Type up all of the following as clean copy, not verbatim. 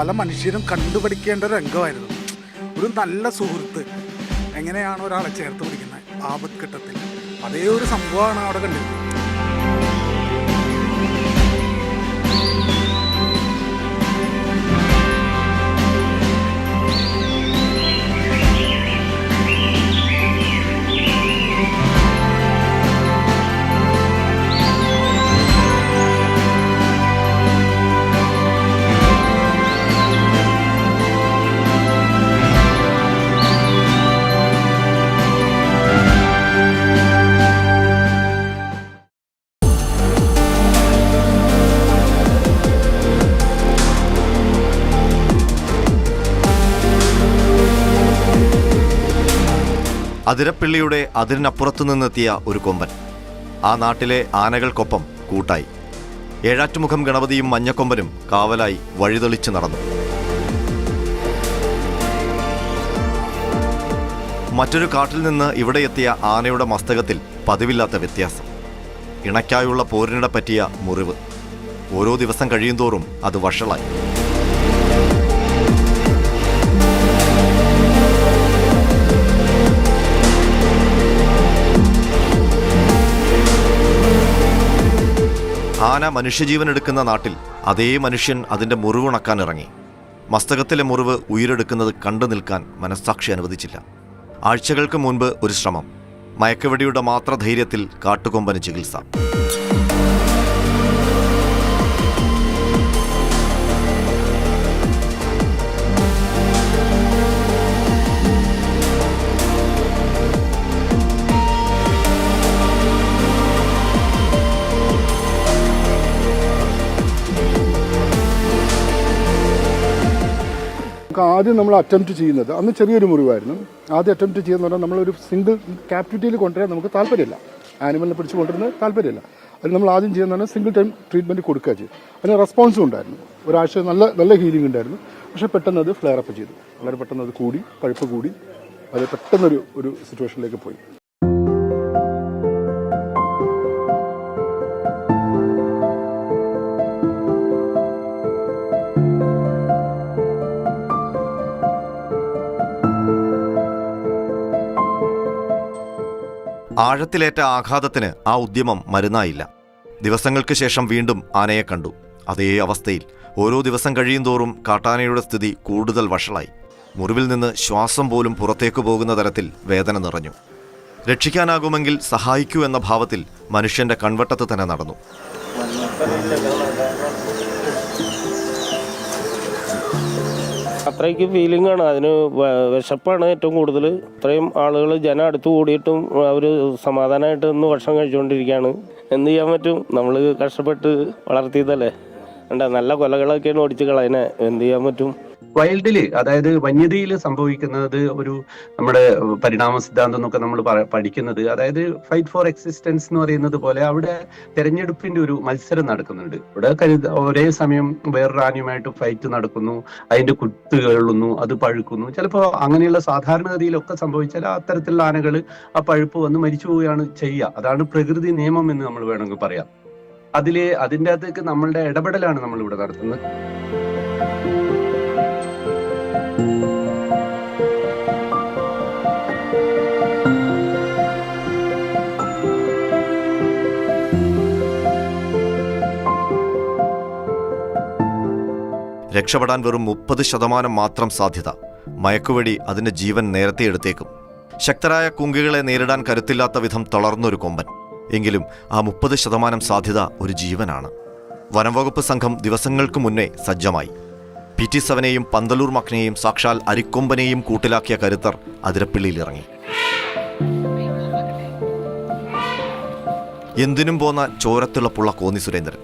പല മനുഷ്യരും കണ്ടുപഠിക്കേണ്ട ഒരു രംഗമായിരുന്നു. ഒരു നല്ല സുഹൃത്ത് എങ്ങനെയാണ് ഒരാളെ ചേർത്ത് പിടിക്കുന്നത് ആപത്ഘട്ടത്തിൽ, അതേ ഒരു സംഭവമാണ് അവിടെ കണ്ടിരുന്നത്. അതിരപ്പിള്ളിയുടെ അതിരിനപ്പുറത്തു നിന്നെത്തിയ ഒരു കൊമ്പൻ ആ നാട്ടിലെ ആനകൾക്കൊപ്പം കൂട്ടായി. ഏഴാറ്റുമുഖം ഗണപതിയും മഞ്ഞക്കൊമ്പനും കാവലായി വഴിതെളിച്ച് നടന്നു. മറ്റൊരു കാട്ടിൽ നിന്ന് ഇവിടെ എത്തിയ ആനയുടെ മസ്തകത്തിൽ പതിവില്ലാത്ത വ്യത്യാസം. ഇണയ്ക്കായുള്ള പോരിനിടെ പറ്റിയ മുറിവ്. ഓരോ ദിവസം കഴിയുന്തോറും അത് വഷളായി. ആന മനുഷ്യജീവൻ എടുക്കുന്ന നാട്ടിൽ അതേ മനുഷ്യൻ അതിൻ്റെ മുറിവുണക്കാനിറങ്ങി. മസ്തകത്തിലെ മുറിവ് ഉയിരെടുക്കുന്നത് കണ്ടു നിൽക്കാൻ മനസ്സാക്ഷി അനുവദിച്ചില്ല. ആഴ്ചകൾക്ക് മുൻപ് ഒരു ശ്രമം. മയക്കുവെടിയുടെ മാത്ര ധൈര്യത്തിൽ കാട്ടുകൊമ്പന് ചികിത്സ. ആദ്യം നമ്മൾ അറ്റംപ്റ്റ് ചെയ്യുന്നത് അന്ന് ചെറിയൊരു മുറിവായിരുന്നു. ആദ്യം അറ്റംപ്റ്റ് ചെയ്യുന്ന പറഞ്ഞാൽ നമ്മളൊരു സിംഗിൾ ക്യാപ്റ്റിവിറ്റിയിൽ കൊണ്ടുവരാൻ നമുക്ക് താല്പര്യമില്ല. ആനിമലിനെ പിടിച്ച് കൊണ്ടുവരുന്നത് താല്പര്യമില്ല. അത് നമ്മൾ ആദ്യം ചെയ്യുന്നതാണ് സിംഗിൾ ടൈം ട്രീറ്റ്മെൻറ്റ് കൊടുക്കുക ചെയ്തു. അതിന് റെസ്പോൺസും ഉണ്ടായിരുന്നു. ഒരാഴ്ച നല്ല ഹീലിംഗ് ഉണ്ടായിരുന്നു. പക്ഷേ പെട്ടെന്ന് അത് ഫ്ലെയർ അപ്പ് ചെയ്തു. വളരെ പെട്ടെന്ന് അത് കൂടി, പഴുപ്പ് കൂടി, അത് പെട്ടെന്നൊരു സിറ്റുവേഷനിലേക്ക് പോയി. ആഴത്തിലേറ്റ ആഘാതത്തിന് ആ ഉദ്യമം മരുന്നായില്ല. ദിവസങ്ങൾക്ക് ശേഷം വീണ്ടും ആനയെ കണ്ടു. അതേ അവസ്ഥയിൽ ഓരോ ദിവസം കഴിയുന്തോറും കാട്ടാനയുടെ സ്ഥിതി കൂടുതൽ വഷളായി. മുറിവിൽ നിന്ന് ശ്വാസം പോലും പുറത്തേക്ക് പോകുന്ന തരത്തിൽ വേദന നിറഞ്ഞു. രക്ഷിക്കാനാകുമെങ്കിൽ സഹായിക്കൂ എന്ന ഭാവത്തിൽ മനുഷ്യന്റെ കൺവട്ടത്ത് തന്നെ നടന്നു. അത്രയ്ക്ക് ഫീലിംഗ് ആണ്. അതിന് വിശപ്പാണ് ഏറ്റവും കൂടുതൽ. ഇത്രയും ആളുകൾ ജനം അടുത്ത് കൂടിയിട്ടും അവർ സമാധാനമായിട്ട് ഇന്ന് ഭക്ഷണം കഴിച്ചുകൊണ്ടിരിക്കുകയാണ്. എന്ത് ചെയ്യാൻ പറ്റും? നമ്മൾ കഷ്ടപ്പെട്ട് വളർത്തിയതല്ലേ. നല്ല കൊലകളൊക്കെയാണ് ഓടിച്ച് കളയനെ. എന്ത് ചെയ്യാൻ പറ്റും? വൈൽഡില്, അതായത് വന്യതയിൽ സംഭവിക്കുന്നത് ഒരു നമ്മുടെ പരിണാമ സിദ്ധാന്തം എന്നൊക്കെ നമ്മൾ പഠിക്കുന്നത്, അതായത് ഫൈറ്റ് ഫോർ എക്സിസ്റ്റൻസ് എന്ന് പറയുന്നത് പോലെ അവിടെ തെരഞ്ഞെടുപ്പിന്റെ ഒരു മത്സരം നടക്കുന്നുണ്ട്. ഇവിടെ ഒരേ സമയം വേറൊരു ആനയുമായിട്ട് ഫൈറ്റ് നടക്കുന്നു, അതിന്റെ കുത്ത് കേളുന്നു, അത് പഴുക്കുന്നു. ചിലപ്പോൾ അങ്ങനെയുള്ള സാധാരണഗതിയിലൊക്കെ സംഭവിച്ചാൽ അത്തരത്തിലുള്ള ആനകൾ ആ പഴുപ്പ് വന്ന് മരിച്ചു പോവുകയാണ് ചെയ്യുക. അതാണ് പ്രകൃതി നിയമം എന്ന് നമ്മൾ വേണമെങ്കിൽ പറയാം. അതിൻ്റെ അകത്തേക്ക് നമ്മളുടെ ഇടപെടലാണ് നമ്മൾ ഇവിടെ നടത്തുന്നത്. രക്ഷപ്പെടാൻ വെറും 30% മാത്രം സാധ്യത. മയക്കുവെടി അതിന്റെ ജീവൻ നേരത്തെ എടുത്തേക്കും. ശക്തരായ കുങ്കികളെ നേരിടാൻ കരുത്തില്ലാത്ത വിധം തളർന്നൊരു കൊമ്പൻ. എങ്കിലും ആ 30% സാധ്യത ഒരു ജീവനാണ്. വനംവകുപ്പ് സംഘം ദിവസങ്ങൾക്ക് മുന്നേ സജ്ജമായി. PT7നെയും പന്തലൂർ മഖനെയും സാക്ഷാൽ അരിക്കൊമ്പനെയും കൂട്ടിലാക്കിയ കരുത്തർ അതിരപ്പിള്ളിയിലിറങ്ങി. എന്തിനും പോന്ന ചോരത്തിളപ്പുള്ള കോന്നി സുരേന്ദ്രൻ.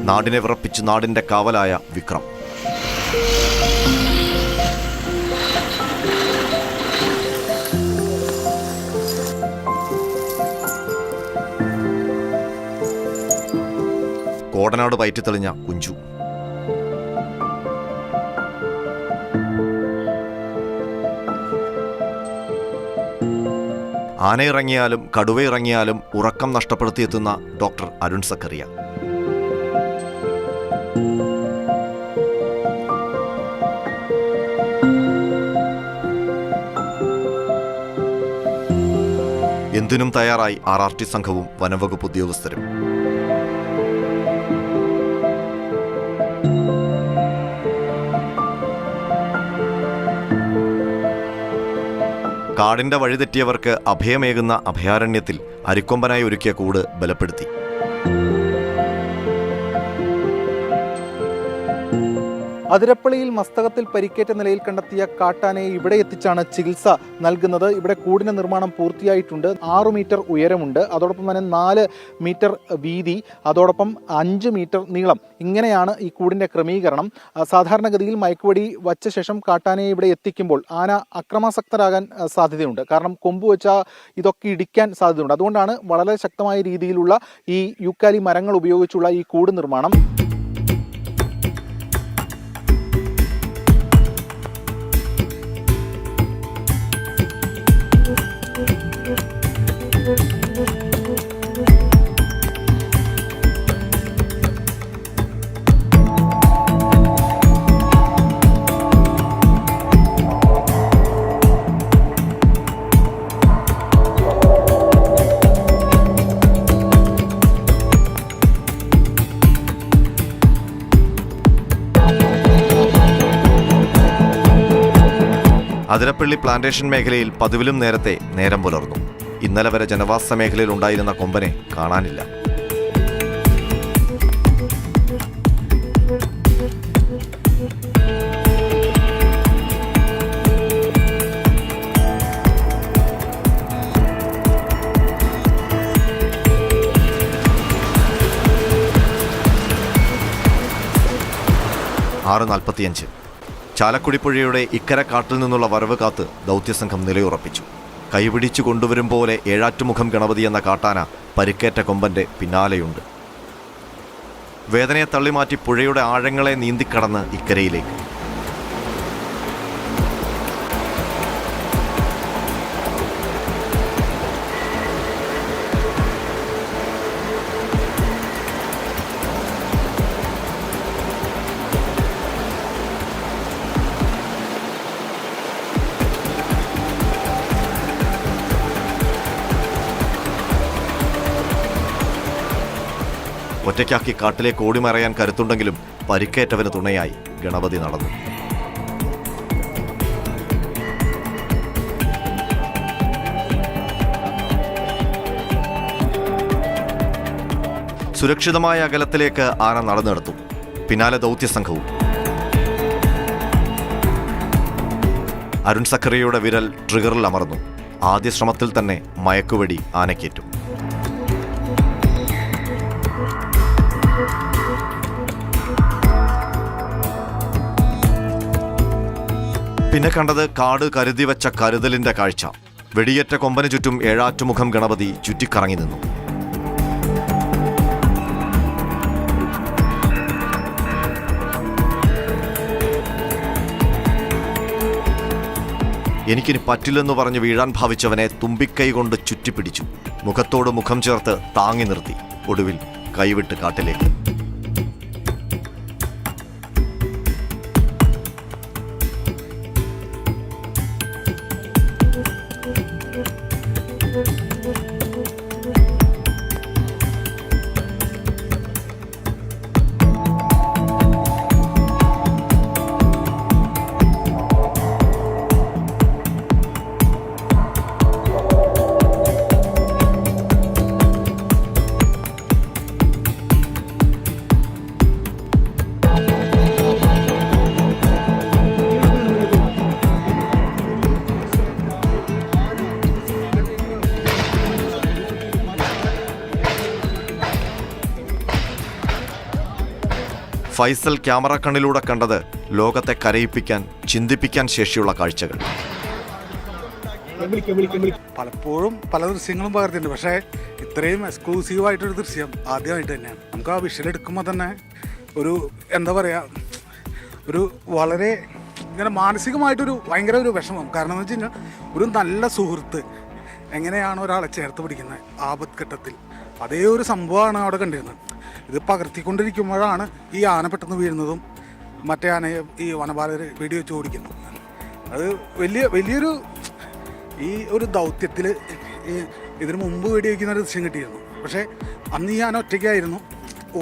നാടിനെ വിറപ്പിച്ച് നാടിന്റെ കാവലായ വിക്രം. കോടനാട് വയറ്റിത്തെളിഞ്ഞ കുഞ്ചു. ആനയിറങ്ങിയാലും കടുവയിറങ്ങിയാലും ഉറക്കം നഷ്ടപ്പെടുത്തിയെത്തുന്ന ഡോക്ടർ അരുൺ സക്കറിയ. എന്തിനും തയ്യാറായി RRT സംഘവും വനംവകുപ്പ് ഉദ്യോഗസ്ഥരും. കാടിന്റെ വഴിതെറ്റിയവർക്ക് അഭയമേകുന്ന അഭയാരണ്യത്തിൽ അരിക്കൊമ്പനായി ഒരുക്കിയ കൂട് ബലപ്പെടുത്തി. അതിരപ്പള്ളിയിൽ മസ്തകത്തിൽ പരിക്കേറ്റ നിലയിൽ കണ്ടെത്തിയ കാട്ടാനയെ ഇവിടെ എത്തിച്ചാണ് ചികിത്സ നൽകുന്നത്. ഇവിടെ കൂടിന്റെ നിർമ്മാണം പൂർത്തിയായിട്ടുണ്ട്. 6 മീറ്റർ ഉയരമുണ്ട്, അതോടൊപ്പം തന്നെ 4 മീറ്റർ വീതി, അതോടൊപ്പം 5 മീറ്റർ നീളം. ഇങ്ങനെയാണ് ഈ കൂടിന്റെ ക്രമീകരണം. സാധാരണഗതിയിൽ മയക്കുവെടി വച്ച ശേഷം കാട്ടാനയെ ഇവിടെ എത്തിക്കുമ്പോൾ ആന അക്രമാസക്തരാകാൻ സാധ്യതയുണ്ട്. കാരണം കൊമ്പ് വെച്ചാൽ ഇതൊക്കെ ഇടിക്കാൻ സാധ്യതയുണ്ട്. അതുകൊണ്ടാണ് വളരെ ശക്തമായ രീതിയിലുള്ള ഈ യൂക്കാലി മരങ്ങൾ ഉപയോഗിച്ചുള്ള ഈ കൂട് നിർമ്മാണം. അതിരപ്പള്ളി പ്ലാന്റേഷൻ മേഖലയിൽ പതിവിലും നേരത്തെ നേരം പുലർന്നു. ഇന്നലെ വരെ ജനവാസ മേഖലയിൽ ഉണ്ടായിരുന്ന കൊമ്പനെ കാണാനില്ല. (6:45) ചാലക്കുടിപ്പുഴയുടെ ഇക്കര കാട്ടിൽ നിന്നുള്ള വരവ് കാത്ത് ദൗത്യസംഘം നിലയുറപ്പിച്ചു. കൈപിടിച്ചു കൊണ്ടുവരും പോലെ ഏഴാറ്റുമുഖം ഗണപതി എന്ന കാട്ടാന പരിക്കേറ്റ കൊമ്പന്റെ പിന്നാലെയുണ്ട്. വേദനയെ തള്ളിമാറ്റി പുഴയുടെ ആഴങ്ങളെ നീന്തിക്കടന്ന് ഇക്കരയിലേക്ക്. ഒറ്റയ്ക്കാക്കി കാട്ടിലേക്ക് ഓടിമറയാൻ കരുത്തുണ്ടെങ്കിലും പരിക്കേറ്റവന് തുണയായി ഗണപതി നടന്നു. സുരക്ഷിതമായ അകലത്തിലേക്ക് ആന നടന്നെടുത്തു. പിന്നാലെ ദൗത്യസംഘവും. അരുൺ സക്കറിയയുടെ വിരൽ ട്രിഗറിൽ അമർന്നു. ആദ്യ ശ്രമത്തിൽ തന്നെ മയക്കുവെടി ആനക്കേറ്റു. പിന്നെ കണ്ടത് കാട് കരുതി വെച്ച കരുതലിന്റെ കാഴ്ച. വെടിയേറ്റ കൊമ്പന് ചുറ്റും ഏഴാറ്റുമുഖം ഗണപതി ചുറ്റിക്കറങ്ങി നിന്നു. എനിക്കിനി പറ്റില്ലെന്ന് പറഞ്ഞ് വീഴാൻ ഭാവിച്ചവനെ തുമ്പിക്കൈ കൊണ്ട് ചുറ്റിപ്പിടിച്ചു. മുഖത്തോട് മുഖം ചേർത്ത് താങ്ങി നിർത്തി. ഒടുവിൽ കൈവിട്ട് കാട്ടിലേക്ക്. ഫൈസൽ ക്യാമറ കണ്ണിലൂടെ കണ്ടത് ലോകത്തെ കരയിപ്പിക്കാൻ, ചിന്തിപ്പിക്കാൻ ശേഷിയുള്ള കാഴ്ചകൾ. പലപ്പോഴും പല ദൃശ്യങ്ങളും പകർത്തിയിട്ടുണ്ട്, പക്ഷേ ഇത്രയും എക്സ്ക്ലൂസീവായിട്ടൊരു ദൃശ്യം ആദ്യമായിട്ട് തന്നെയാണ്. നമുക്ക് ആ വിഷ്വൽ എടുക്കുമ്പോൾ തന്നെ ഒരു എന്താ പറയുക, ഒരു വളരെ ഇങ്ങനെ മാനസികമായിട്ടൊരു ഭയങ്കര ഒരു വിഷമം. കാരണം എന്ന് വെച്ച് കഴിഞ്ഞാൽ ഒരു നല്ല സുഹൃത്ത് എങ്ങനെയാണ് ഒരാളെ ചേർത്ത് പിടിക്കുന്നത് ആപത്ഘട്ടത്തിൽ, അതേ ഒരു സംഭവമാണ് അവിടെ കണ്ടിരുന്നത്. ഇത് പകർത്തിക്കൊണ്ടിരിക്കുമ്പോഴാണ് ഈ ആന പെട്ടെന്ന് വീഴുന്നതും മറ്റേ ആനയെ ഈ വനപാലകർ വെടിവെച്ച് ഓടിക്കുന്നു. അത് വലിയൊരു ഈ ഒരു ദൗത്യത്തിൽ ഇതിനു മുമ്പ് വെടിവെക്കുന്ന ഒരു ദൃശ്യം കിട്ടിയിരുന്നു. പക്ഷേ അന്ന് ഈ ആന ഒറ്റയ്ക്കായിരുന്നു,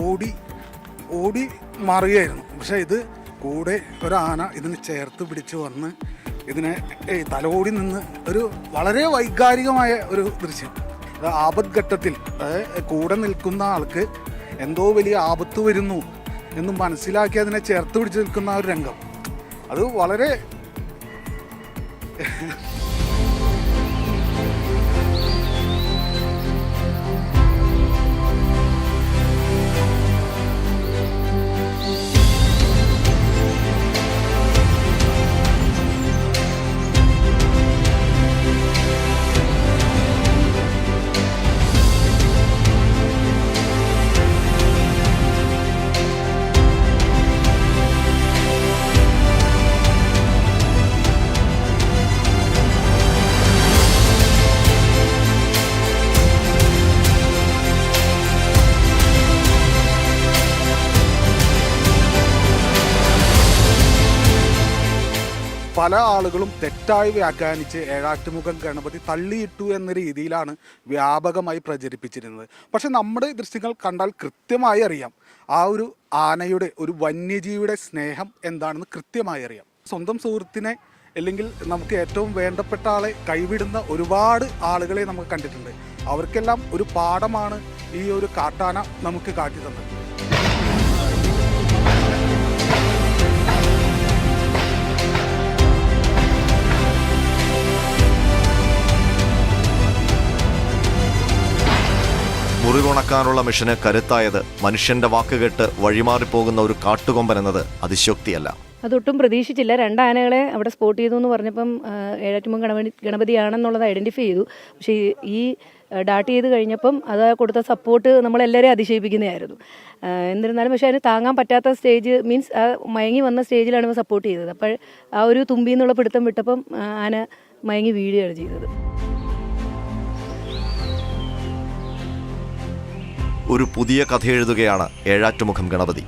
ഓടി മാറുകയായിരുന്നു. പക്ഷേ ഇത് കൂടെ ഒരാന ഇതിന് ചേർത്ത് പിടിച്ച് വന്ന് ഇതിനെ തലോടി നിന്ന് ഒരു വളരെ വൈകാരികമായ ഒരു ദൃശ്യം. ആപത്ഘട്ടത്തിൽ കൂടെ നിൽക്കുന്ന ആൾക്ക് എന്തോ വലിയ ആപത്ത് വരുന്നു എന്ന് മനസ്സിലാക്കി അതിനെ ചേർത്ത് പിടിച്ച് നിൽക്കുന്ന ഒരു രംഗം, അത് വളരെ പല ആളുകളും തെറ്റായി വ്യാഖ്യാനിച്ച് ഏഴാറ്റുമുഖം ഗണപതി തള്ളിയിട്ടു എന്ന രീതിയിലാണ് വ്യാപകമായി പ്രചരിപ്പിച്ചിരുന്നത്. പക്ഷെ നമ്മുടെ ദൃശ്യങ്ങൾ കണ്ടാൽ കൃത്യമായി അറിയാം ആ ഒരു ആനയുടെ ഒരു വന്യജീവിയുടെ സ്നേഹം എന്താണെന്ന് കൃത്യമായി അറിയാം. സ്വന്തം സുഹൃത്തിനെ അല്ലെങ്കിൽ നമുക്ക് ഏറ്റവും വേണ്ടപ്പെട്ട ആളെ കൈവിടുന്ന ഒരുപാട് ആളുകളെ നമുക്ക് കണ്ടിട്ടുണ്ട്. അവർക്കെല്ലാം ഒരു പാഠമാണ് ഈ ഒരു കാട്ടാന നമുക്ക് കാട്ടി തന്നത്. മുറിവുണക്കാനുള്ള മിഷന് കരുത്തായത് മനുഷ്യന്റെ വാക്കുകേട്ട് വഴിമാറിപ്പോകുന്ന ഒരു കാട്ടുകൊമ്പൻ എന്നത് അതിശയോക്തിയല്ല. അതൊട്ടും പ്രതീക്ഷിച്ചില്ല. 2 ആനകളെ അവിടെ സ്പോട്ട് ചെയ്തു എന്ന് പറഞ്ഞപ്പം ഏഴാറ്റുമുഖം ഗണപതിയാണെന്നുള്ളത് ഐഡൻറ്റിഫൈ ചെയ്തു. പക്ഷേ ഈ ഡാട്ട് ചെയ്ത് കഴിഞ്ഞപ്പം അത് കൊടുത്ത സപ്പോർട്ട് നമ്മളെല്ലാവരെയും അതിശയിപ്പിക്കുന്നതായിരുന്നു. എന്നിരുന്നാലും പക്ഷേ അതിന് താങ്ങാൻ പറ്റാത്ത സ്റ്റേജ് മീൻസ് മയങ്ങി വന്ന സ്റ്റേജിലാണ് ഇവ സപ്പോർട്ട് ചെയ്തത്. അപ്പോൾ ആ ഒരു തുമ്പി എന്നുള്ള പിടുത്തം വിട്ടപ്പം ആന മയങ്ങി വീഴുകയാണ് ചെയ്തത്. ഒരു പുതിയ കഥ എഴുതുകയാണ് ഏഴാറ്റുമുഖം ഗണപതി.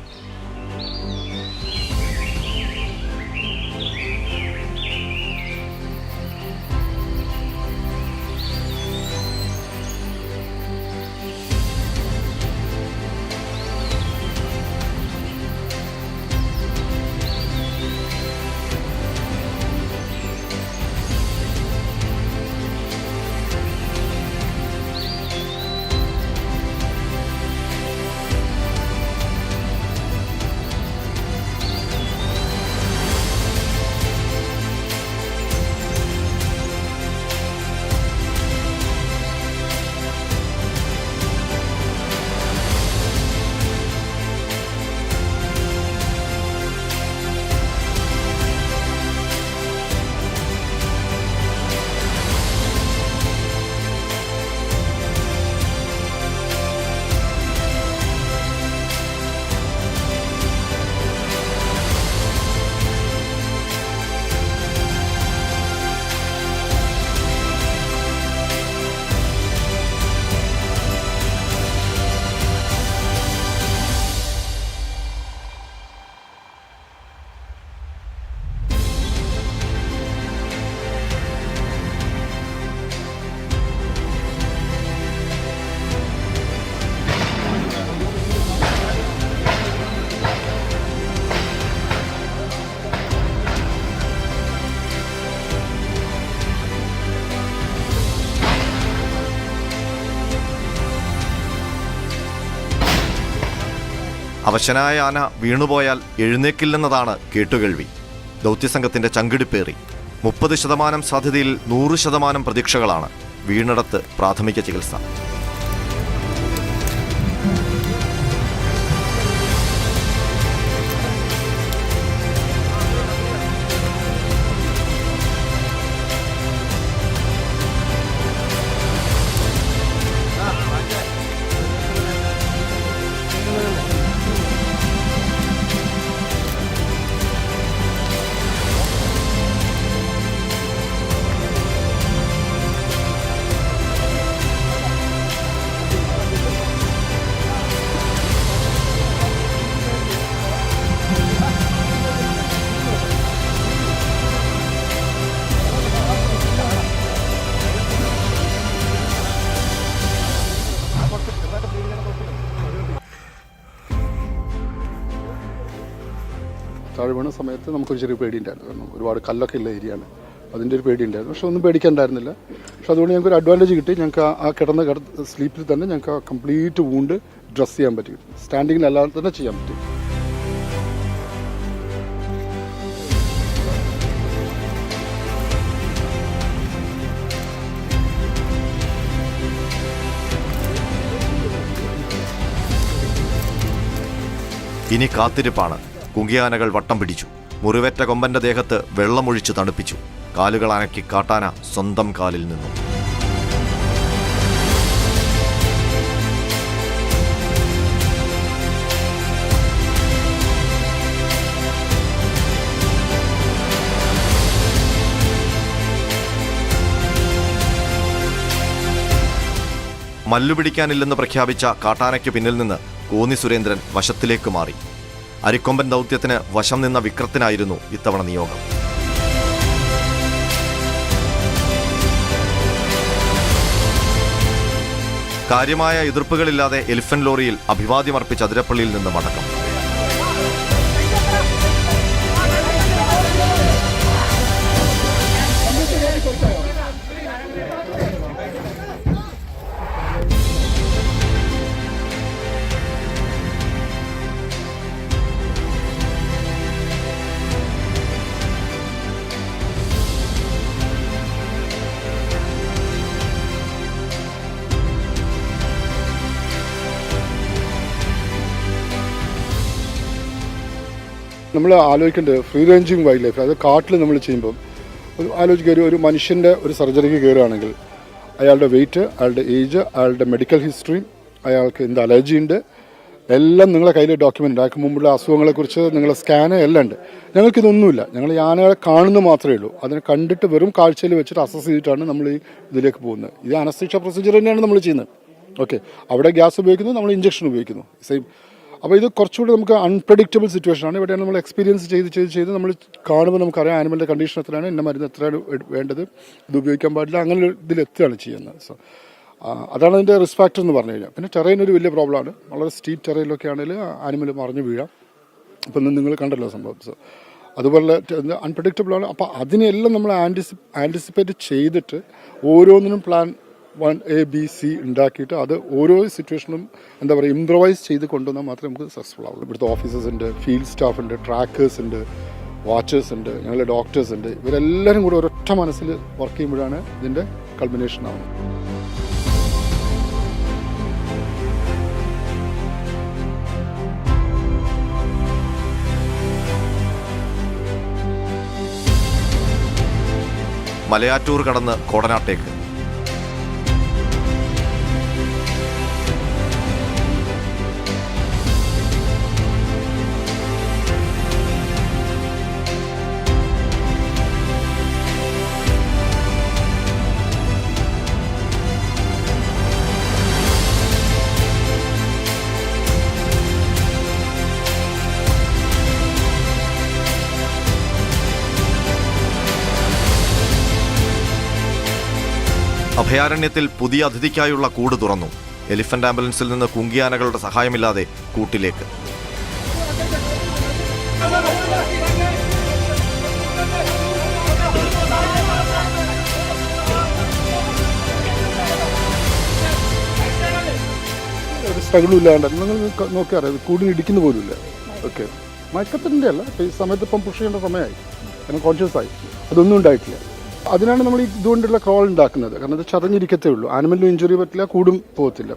അവശനായ ആന വീണുപോയാൽ എഴുന്നേക്കില്ലെന്നതാണ് കേട്ടുകേൾവി. ദൗത്യസംഘത്തിന്റെ ചങ്കിടിപ്പേറി. 30% സാധ്യതയിൽ 100% പ്രതീക്ഷകളാണ്. വീണിടത്ത് പ്രാഥമിക ചികിത്സ. താഴെ വീണ സമയത്ത് നമുക്കൊരു ചെറിയ പേടിയുണ്ടായിരുന്നു. കാരണം ഒരുപാട് കല്ലൊക്കെ ഉള്ള ഏരിയയാണ്, അതിൻ്റെ ഒരു പേടിയുണ്ടായിരുന്നു. പക്ഷെ ഒന്നും പേടിക്കാനുണ്ടായിരുന്നില്ല. പക്ഷെ അതുകൊണ്ട് ഞങ്ങൾക്ക് ഒരു അഡ്വാൻറ്റേജ് കിട്ടി. ഞങ്ങൾക്ക് ആ കിടന്ന സ്ലീപ്പിൽ തന്നെ ഞങ്ങൾക്ക് ആ കംപ്ലീറ്റ് വൂണ്ട് ഡ്രസ് ചെയ്യാൻ പറ്റി. സ്റ്റാൻഡിങ്ങിലല്ലാതെ തന്നെ ചെയ്യാൻ പറ്റി. ഇനി കാത്തിരിപ്പാണ്. കുങ്കിയാനകൾ വട്ടം പിടിച്ചു. മുറിവേറ്റ കൊമ്പന്റെ ദേഹത്ത് വെള്ളമൊഴിച്ച് തണുപ്പിച്ചു. കാലുകൾ അനക്കി കാട്ടാന സ്വന്തം കാലിൽ നിന്നു. മല്ലുപിടിക്കാനില്ലെന്ന് പ്രഖ്യാപിച്ച കാട്ടാനയ്ക്ക് പിന്നിൽ നിന്ന് കോന്നി സുരേന്ദ്രൻ വശത്തിലേക്ക് മാറി. അരിക്കൊമ്പൻ ദൗത്യത്തിന് വശം നിന്ന വിക്രത്തിനായിരുന്നു ഇത്തവണ നിയോഗം. കാര്യമായ എതിർപ്പുകളില്ലാതെ എലിഫന്റ് ലോറിയിൽ അഭിവാദ്യമർപ്പിച്ച അതിരപ്പള്ളിയിൽ നിന്ന് മടക്കം. നമ്മൾ ആലോചിക്കേണ്ടത് ഫ്രീ റേഞ്ചിങ് വൈൽഡ് ലൈഫ്, അത് കാട്ടിൽ നമ്മൾ ചെയ്യുമ്പം ആലോചിക്കുക, ഒരു മനുഷ്യൻ്റെ ഒരു സർജറിക്ക് കയറുകയാണെങ്കിൽ അയാളുടെ വെയിറ്റ്, അയാളുടെ ഏജ്, അയാളുടെ മെഡിക്കൽ ഹിസ്റ്ററി, അയാൾക്ക് എന്ത് അലർജി ഉണ്ട്, എല്ലാം നിങ്ങളെ കയ്യിൽ ഡോക്യുമെൻ്റ് ഉണ്ട്. അയാൾക്ക് മുമ്പുള്ള അസുഖങ്ങളെക്കുറിച്ച് നിങ്ങളെ സ്കാന് എല്ലാം ഉണ്ട്. ഞങ്ങൾക്കിതൊന്നുമില്ല. ഞങ്ങൾ ഈ ആനകളെ കാണുന്നത് മാത്രമേ ഉള്ളൂ. അതിനെ കണ്ടിട്ട് വെറും കാഴ്ചയിൽ വെച്ചിട്ട് അസസ് ചെയ്തിട്ടാണ് നമ്മൾ ഈ ഇതിലേക്ക് പോകുന്നത്. ഇത് അനസ്തീഷ്യ പ്രൊസീജിയർ തന്നെയാണ് നമ്മൾ ചെയ്യുന്നത്. ഓക്കെ, അവിടെ ഗ്യാസ് ഉപയോഗിക്കുന്നു, നമ്മൾ ഇഞ്ചക്ഷൻ ഉപയോഗിക്കുന്നു, സെയിം. അപ്പോൾ ഇത് കുറച്ചുകൂടി നമുക്ക് അൺപ്രഡിക്റ്റബിൾ സിറ്റുവേഷനാണ്. ഇവിടെയാണ് നമ്മൾ എക്സ്പീരിയൻസ് ചെയ്ത് നമ്മൾ കാണുമ്പോൾ നമുക്കറിയാം ആനിമലിൻ്റെ കണ്ടീഷൻ എത്രയാണ്, ഇന്ന മരുന്ന് എത്രയാണ് വേണ്ടത്, ഇത് ഉപയോഗിക്കാൻ പാടില്ല, അങ്ങനെ ഇതിലെത്തുകയാണ് ചെയ്യുന്നത്. സോ അതാണ് അതിൻ്റെ റിസ്ക് ഫാക്ടർ എന്ന് പറഞ്ഞു കഴിഞ്ഞാൽ. പിന്നെ ടെറൈൻ ഒരു വലിയ പ്രോബ്ലമാണ്. വളരെ സ്റ്റീപ്പ് ടെറൈനിലൊക്കെ ആണെങ്കിൽ ആനിമൽ മറിഞ്ഞു വീഴാം. ഇപ്പം നിങ്ങൾ കണ്ടല്ലോ സംഭവം. സോ അതുപോലെ അൺപ്രഡിക്റ്റബിളാണ്. അപ്പോൾ അതിനെല്ലാം നമ്മൾ ആൻറ്റിസിപ്പേറ്റ് ചെയ്തിട്ട് ഓരോന്നിനും പ്ലാൻ 1A, B, C ഉണ്ടാക്കിയിട്ട് അത് ഓരോ സിറ്റുവേഷനും എന്താ പറയുക ഇംപ്രവൈസ് ചെയ്ത് കൊണ്ടുവന്നാൽ മാത്രമേ നമുക്ക് സക്സസ്ഫുൾ ആവുള്ളൂ. ഇവിടുത്തെ ഓഫീസേഴ്സ് ഉണ്ട്, ഫീൽഡ് സ്റ്റാഫ് ഉണ്ട്, ട്രാക്കേഴ്സ് ഉണ്ട്, വാച്ചേഴ്സ് ഉണ്ട്, ഞങ്ങളുടെ ഡോക്ടേഴ്സ് ഉണ്ട്. ഇവരെല്ലാവരും കൂടെ ഒരൊറ്റ മനസ്സിൽ വർക്ക് ചെയ്യുമ്പോഴാണ് ഇതിൻ്റെ കൾമിനേഷൻ ആവുന്നത്. മലയാറ്റൂർ കടന്ന് കോടനാട്ടേക്ക്. അഭയാരണ്യത്തിൽ പുതിയ അതിഥിക്കായുള്ള കൂട് തുറന്നു. എലിഫന്റ് ആംബുലൻസിൽ നിന്ന് കുങ്കിയാനകളുടെ സഹായമില്ലാതെ കൂട്ടിലേക്ക്. ഒരു സ്ട്രഗിളും ഇല്ലാണ്ട് നിങ്ങൾ നോക്കിയാൽ കൂടിന് ഇടിക്കുന്ന പോലുമില്ല. ഓക്കെ, മയക്കത്തിൻ്റെ അല്ല, ഈ സമയത്ത് ഇപ്പം പുഷ് ചെയ്യേണ്ട സമയമായി, കാരണം കോൺഷ്യസ് ആയി. അതൊന്നും ഉണ്ടായിട്ടില്ല. അതിനാണ് നമ്മൾ ഇതുകൊണ്ടുള്ള ക്രോൾ ഉണ്ടാക്കുന്നത്. കാരണം അത് ചതഞ്ഞിരിക്കത്തേ ഉള്ളൂ. ആനിമലിനും ഇഞ്ചുറി പറ്റില്ല, കൂടും പോകത്തില്ല.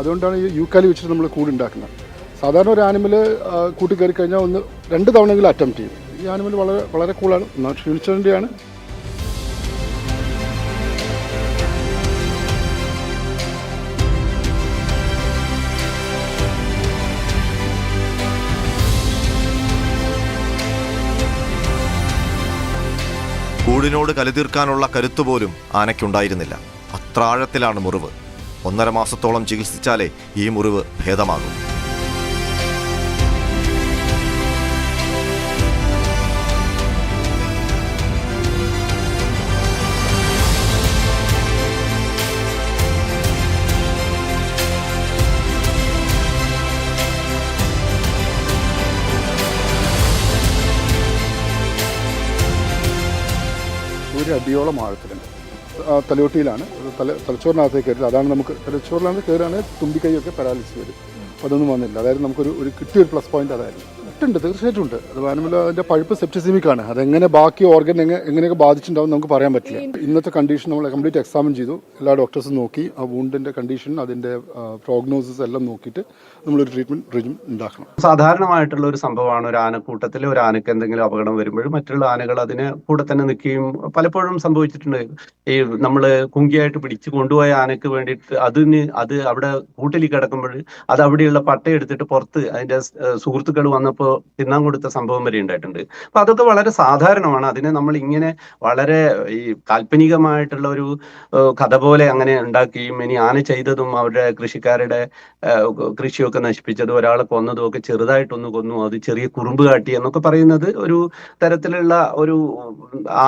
അതുകൊണ്ടാണ് ഈ യൂക്കാലി വെച്ചിട്ട് നമ്മൾ കൂടുണ്ടാക്കുന്നത്. സാധാരണ ഒരു ആനിമൽ കൂട്ടി കയറി കഴിഞ്ഞാൽ 1-2 തവണയെങ്കിലും അറ്റംപ്റ്റ് ചെയ്യും. ഈ ആനിമൽ വളരെ വളരെ കൂളാണ്, ക്ഷീണിച്ചതിൻ്റെയാണ്. കൂടിനോട് കലിതീർക്കാനുള്ള കരുത്തുപോലും ആനയ്ക്കുണ്ടായിരുന്നില്ല. അത്ര ആഴത്തിലാണ് മുറിവ്. 1.5 മാസത്തോളം ചികിത്സിച്ചാലേ ഈ മുറിവ് ഭേദമാകും. അടിയോളം ആഴത്തിലുണ്ട്. തലയോട്ടിയിലാണ്, തലച്ചോറിനകത്തേക്ക് കയറില്ല. അതാണ് നമുക്ക് തലച്ചോറിനകത്ത് കയറുകയാണെങ്കിൽ തുമ്പിക്കൈയൊക്കെ പാരാലിസിസ് വരും. അപ്പോൾ അതൊന്നും വന്നില്ല. അതായത് നമുക്കൊരു കിട്ടിയൊരു പ്ലസ് പോയിന്റ് അതായിരുന്നു. ഉണ്ട്, തീർച്ചയായിട്ടും ഉണ്ട്. അത് വേണമെങ്കിൽ അതിൻ്റെ പഴുപ്പ് സെപ്റ്റിസിമിക് ആണ്. അതെങ്ങനെ ബാക്കി ഓർഗൻ എങ്ങനെയൊക്കെ ബാധിച്ചിട്ടുണ്ടാവും നമുക്ക് പറയാൻ പറ്റില്ല. ഇന്നത്തെ കണ്ടീഷൻ നമ്മൾ കംപ്ലീറ്റ് എക്സാമിൻ ചെയ്തു. എല്ലാ ഡോക്ടേഴ്സും നോക്കി ആ വൂണ്ടിൻ്റെ കണ്ടീഷൻ, അതിൻ്റെ പ്രോഗ്നോസിസ് എല്ലാം നോക്കിയിട്ട് നമ്മളൊരു ട്രീറ്റ്മെൻറ്റ് റെജിം ഉണ്ടാക്കണം. സാധാരണമായിട്ടുള്ള ഒരു സംഭവമാണ് ഒരു ആനക്കൂട്ടത്തിൽ ഒരു ആനക്ക് എന്തെങ്കിലും അപകടം വരുമ്പോൾ മറ്റുള്ള ആനകൾ അതിന് കൂടെ തന്നെ നിൽക്കുകയും പലപ്പോഴും സംഭവിച്ചിട്ടുണ്ട്. ഈ നമ്മൾ കുങ്കിയായിട്ട് പിടിച്ച് കൊണ്ടുപോയ ആനക്ക് വേണ്ടിയിട്ട് അത് അവിടെ കൂട്ടിൽ കിടക്കുമ്പോൾ അത് അവിടെയുള്ള പട്ടയെടുത്തിട്ട് പുറത്ത് അതിൻ്റെ സുഹൃത്തുക്കൾ വന്നപ്പോൾ തിന്നാൻ കൊടുത്ത സംഭവം വരെ ഉണ്ടായിട്ടുണ്ട്. അപ്പൊ അതൊക്കെ വളരെ സാധാരണമാണ്. അതിനെ നമ്മൾ ഇങ്ങനെ വളരെ ഈ കാൽപ്പനികമായിട്ടുള്ള ഒരു കഥ പോലെ അങ്ങനെ ഉണ്ടാക്കുകയും ഇനി ആന ചെയ്തതും അവരുടെ കൃഷിക്കാരുടെ കൃഷിയൊക്കെ നശിപ്പിച്ചതും ഒരാളെ കൊന്നതും ഒക്കെ ചെറുതായിട്ടൊന്ന് കൊന്നു, അത് ചെറിയ കുറുമ്പ് കാട്ടി എന്നൊക്കെ പറയുന്നത് ഒരു തരത്തിലുള്ള ഒരു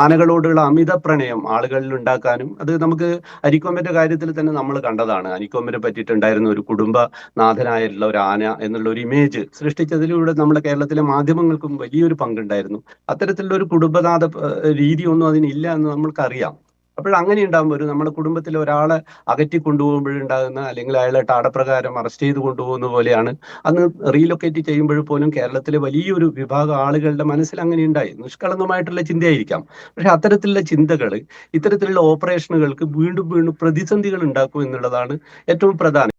ആനകളോടുള്ള അമിത പ്രണയം ആളുകളിൽ ഉണ്ടാക്കാനും, അത് നമുക്ക് അരിക്കൊമ്പന്റെ കാര്യത്തിൽ തന്നെ നമ്മൾ കണ്ടതാണ്. അരിക്കൊമ്പനെ പറ്റിയിട്ടുണ്ടായിരുന്ന ഒരു കുടുംബനാഥനായിട്ടുള്ള ഒരു ആന എന്നുള്ള ഒരു ഇമേജ് സൃഷ്ടിച്ചതിലൂടെ നമ്മുടെ കേരളത്തിലെ മാധ്യമങ്ങൾക്കും വലിയൊരു പങ്കുണ്ടായിരുന്നു. അത്തരത്തിലുള്ള ഒരു കുടുംബനാഥ രീതിയൊന്നും അതിനില്ല എന്ന് നമ്മൾക്കറിയാം. അപ്പോൾ അങ്ങനെ ഉണ്ടാകുമ്പോൾ നമ്മുടെ കുടുംബത്തിലെ ഒരാളെ അകറ്റി കൊണ്ടുപോകുമ്പോഴുണ്ടാകുന്ന, അല്ലെങ്കിൽ അയാളെ ടാടപ്രകാരം അറസ്റ്റ് ചെയ്ത് കൊണ്ടുപോകുന്ന പോലെയാണ് അന്ന് റീലൊക്കേറ്റ് ചെയ്യുമ്പോൾ പോലും കേരളത്തിലെ വലിയൊരു വിഭാഗം ആളുകളുടെ മനസ്സിൽ അങ്ങനെ ഉണ്ടായി. നിഷ്കളങ്കമായിട്ടുള്ള ചിന്തയായിരിക്കാം. പക്ഷെ അത്തരത്തിലുള്ള ചിന്തകൾ ഇത്തരത്തിലുള്ള ഓപ്പറേഷനുകൾക്ക് വീണ്ടും വീണ്ടും പ്രതിസന്ധികൾ ഉണ്ടാക്കും എന്നുള്ളതാണ് ഏറ്റവും പ്രധാനം.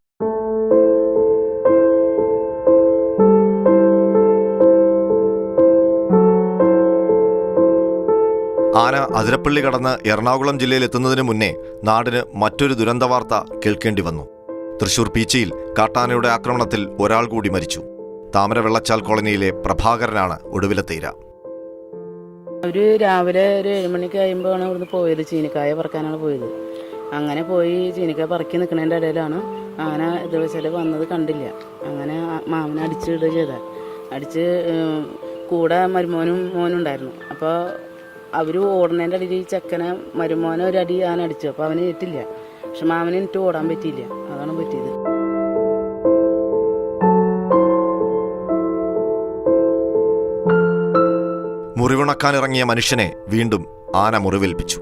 ആന അതിരപ്പള്ളി കടന്ന് എറണാകുളം ജില്ലയിൽ എത്തുന്നതിന് മുന്നേ നാടിന് മറ്റൊരു ദുരന്ത വാർത്ത കേൾക്കേണ്ടി വന്നു. തൃശൂർ പീച്ചിയിൽ കാട്ടാനയുടെ ആക്രമണത്തിൽ ഒരാൾ കൂടി മരിച്ചു. താമര വെള്ളച്ചാൽ കോളനിയിലെ പ്രഭാകരനാണ് ഒടുവിലത്തെ ഇര. രാവിലെ ഒരു 7 മണിക്ക് കഴിയുമ്പോഴാണ് ഇവിടുന്ന് പോയത്. ചീനിക്കായ പറിക്കാനാണ് പോയത്. അങ്ങനെ പോയി ചീനിക്കായ പറക്കി നിൽക്കുന്നതിൻ്റെ ഇടയിലാണ് ആന ഇത് വെച്ചാൽ വന്നത് കണ്ടില്ല. അങ്ങനെ മാമനെ അടിച്ചിടുക ചെയ്ത. അടിച്ച് കൂടെ മരുമോനും മോനും ഉണ്ടായിരുന്നു. അപ്പോൾ അവർ ഓടുന്നതിൻ്റെ അടിയിൽ ചെക്കനെ മരുമോനെ ഒരു അടി ആന അടിച്ചു. അപ്പോൾ അവന് ഏറ്റില്ല. പക്ഷെ മാമന് എനിക്ക് ഓടാൻ പറ്റിയില്ല. അതാണ് പറ്റിയത്. മുറിവുണക്കാനിറങ്ങിയ മനുഷ്യനെ വീണ്ടും ആന മുറിവേൽപ്പിച്ചു.